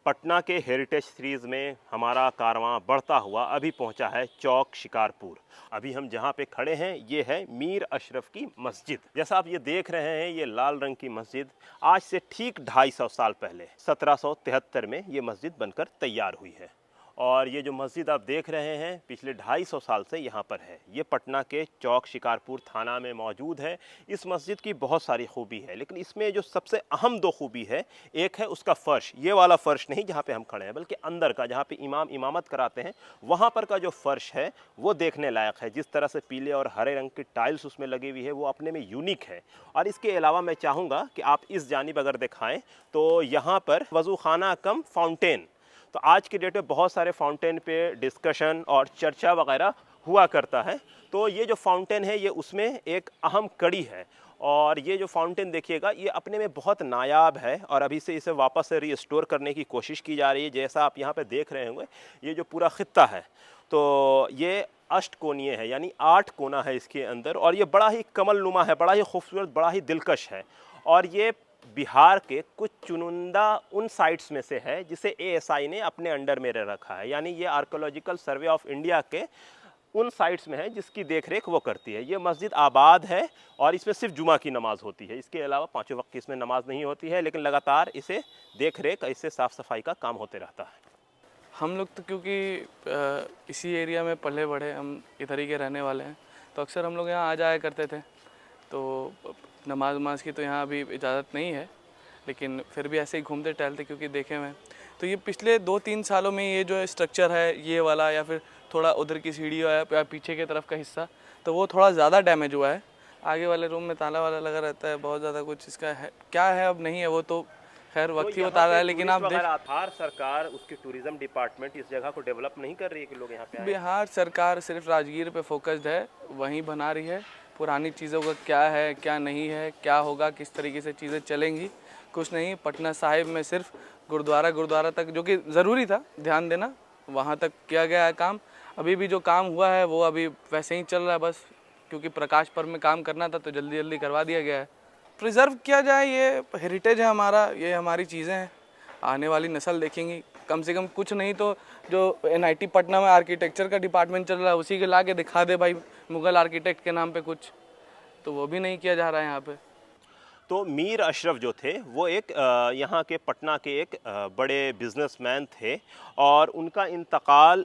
पटना के heritage series में हमारा कारवां बढ़ता हुआ अभी पहुंचा है चौक शिकारपुर। अभी हम जहां पे खड़े हैं ये है मीर अशरफ की मस्जिद। जैसा आप ये देख रहे हैं ये लाल रंग की मस्जिद आज से ठीक 250 साल पहले 1773 में ये मस्जिद बनकर तैयार हुई है। और ये जो मस्जिद आप देख रहे हैं पिछले 250 साल से यहाँ पर है। ये पटना के चौक शिकारपुर थाना में मौजूद है। इस मस्जिद की बहुत सारी खूबी है, लेकिन इसमें जो सबसे अहम दो खूबी है, एक है उसका फ़र्श। ये वाला फ़र्श नहीं जहाँ पे हम खड़े हैं, बल्कि अंदर का जहाँ पे इमाम इमामत कराते हैं वहाँ पर का जो फ़र्श है वो देखने लायक है। जिस तरह से पीले और हरे रंग की टाइल्स उसमें लगी हुई है वो अपने में यूनिक है। और इसके अलावा मैं चाहूँगा कि आप इस जानिब अगर दिखाएँ तो यहाँ पर वज़ू खाना कम फाउंटेन, तो आज की डेट में बहुत सारे फाउंटेन पे डिस्कशन और चर्चा वगैरह हुआ करता है। तो ये जो फाउंटेन है ये उसमें एक अहम कड़ी है। और ये जो फाउंटेन देखिएगा ये अपने में बहुत नायाब है और अभी से इसे वापस से रीस्टोर करने की कोशिश की जा रही है। जैसा आप यहाँ पे देख रहे होंगे ये जो पूरा खित्ता है तो ये अष्टकोणीय है, यानी 8 कोना है इसके अंदर, और ये बड़ा ही कमल नुमा है, बड़ा ही खूबसूरत, बड़ा ही दिलकश है। और ये बिहार के कुछ चुनिंदा उन साइट्स में से है जिसे एएसआई ने अपने अंडर में रखा है, यानी ये आर्कोलॉजिकल सर्वे ऑफ इंडिया के उन साइट्स में है जिसकी देखरेख वो करती है। ये मस्जिद आबाद है और इसमें सिर्फ जुमा की नमाज होती है, इसके अलावा 5 वक्त की इसमें नमाज नहीं होती है, लेकिन लगातार इसे देखरेख, इससे साफ़ सफाई का काम होते रहता है। हम लोग तो क्योंकि इसी एरिया में पले बढ़े, हम इधर ही के रहने वाले हैं, तो अक्सर हम लोग यहाँ आ जाया करते थे। तो नमाज वमाज की तो यहाँ अभी इजाज़त नहीं है, लेकिन फिर भी ऐसे ही घूमते टहलते क्योंकि देखे हुए हैं। तो ये पिछले 2-3 सालों में ये जो स्ट्रक्चर है ये वाला, या फिर थोड़ा उधर की सीढ़ी या पीछे की तरफ का हिस्सा, तो वो थोड़ा ज़्यादा डैमेज हुआ है। आगे वाले रूम में ताला वाला लगा रहता है, बहुत ज़्यादा कुछ इसका है क्या है अब नहीं है, वो तो खैर वक्त ही बता रहा है। लेकिन आप देख, बिहार सरकार उसकी टूरिज्म डिपार्टमेंट इस जगह को डेवलप नहीं कर रही है कि लोग यहाँ पे आए। बिहार सरकार सिर्फ राजगीर पे फोकस्ड है, वहीं बना रही है। पुरानी चीज़ों का क्या है क्या नहीं है, क्या होगा, किस तरीके से चीज़ें चलेंगी, कुछ नहीं। पटना साहिब में सिर्फ गुरुद्वारा तक, जो कि ज़रूरी था ध्यान देना, वहाँ तक किया गया है काम। अभी भी जो काम हुआ है वो अभी वैसे ही चल रहा है, बस क्योंकि प्रकाश पर्व में काम करना था तो जल्दी जल्दी करवा दिया गया है। प्रिजर्व किया जाए, ये हेरिटेज है हमारा, ये हमारी चीज़ें हैं, आने वाली नस्ल देखेंगी। कम से कम कुछ नहीं तो जो एनआईटी पटना में आर्किटेक्चर का डिपार्टमेंट चल रहा है उसी के ला के दिखा दे भाई, मुग़ल आर्किटेक्ट के नाम पे कुछ, तो वो भी नहीं किया जा रहा है यहाँ पे। तो मीर अशरफ जो थे वो एक यहाँ के पटना के एक बड़े बिजनेसमैन थे और उनका इंतकाल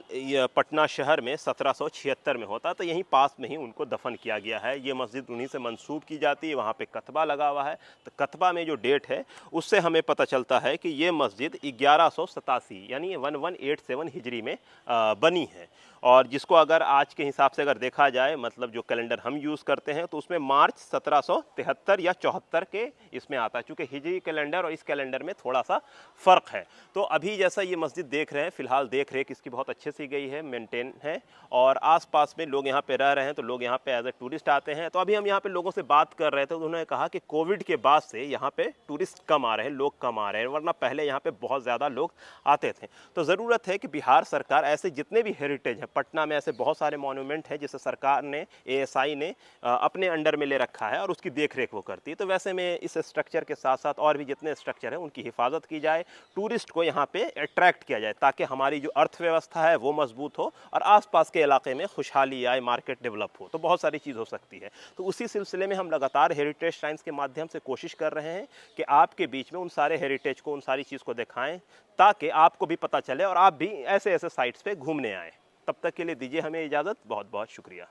पटना शहर में 1776 में होता, तो यहीं पास में ही उनको दफन किया गया है। ये मस्जिद उन्हीं से मंसूब की जाती है, वहाँ पे कतबा लगा हुआ है। तो कतबा में जो डेट है उससे हमें पता चलता है कि ये मस्जिद 1187 यानी 1187 हिजरी में बनी है। और जिसको अगर आज के हिसाब से अगर देखा जाए, मतलब जो कैलेंडर हम यूज़ करते हैं, तो उसमें मार्च 1773 या 74 के इसमें आता है, चूँकि हिजरी कैलेंडर और इस कैलेंडर में थोड़ा सा फ़र्क है। तो अभी जैसा ये मस्जिद देख रहे हैं, फ़िलहाल देख रेख इसकी बहुत अच्छे से गई है, मेंटेन है, और आसपास में लोग यहाँ पे रह रहे हैं, तो लोग यहाँ पे एज ए टूरिस्ट आते हैं। तो अभी हम यहाँ पे लोगों से बात कर रहे थे तो उन्होंने कहा कि कोविड के बाद से यहाँ पे टूरिस्ट कम आ रहे हैं, लोग कम आ रहे हैं, वरना पहले यहाँ पे बहुत ज़्यादा लोग आते थे। तो ज़रूरत है कि बिहार सरकार ऐसे जितने भी हेरिटेज हैं, पटना में ऐसे बहुत सारे मॉन्यूमेंट हैं जिसे सरकार ने, एएसआई ने अपने अंडर में ले रखा है और उसकी देखरेख वो करती है। तो वैसे में इस स्ट्रक्चर के साथ साथ और भी जितने स्ट्रक्चर हैं उनकी हिफाजत की जाए, टूरिस्ट को यहाँ पे अट्रैक्ट किया जाए, ताकि हमारी जो अर्थव्यवस्था है वो मजबूत हो और आसपास के इलाके में खुशहाली आए, मार्केट डेवलप हो। तो बहुत सारी चीज़ हो सकती है। तो उसी सिलसिले में हम लगातार हेरिटेज श्राइन्स के माध्यम से कोशिश कर रहे हैं कि आपके बीच में उन सारे हेरिटेज को, उन सारी चीज़ को दिखाएं, ताकि आपको भी पता चले और आप भी ऐसे ऐसे साइट्स पे घूमने आएँ। तब तक के लिए दीजिए हमें इजाज़त। बहुत बहुत शुक्रिया।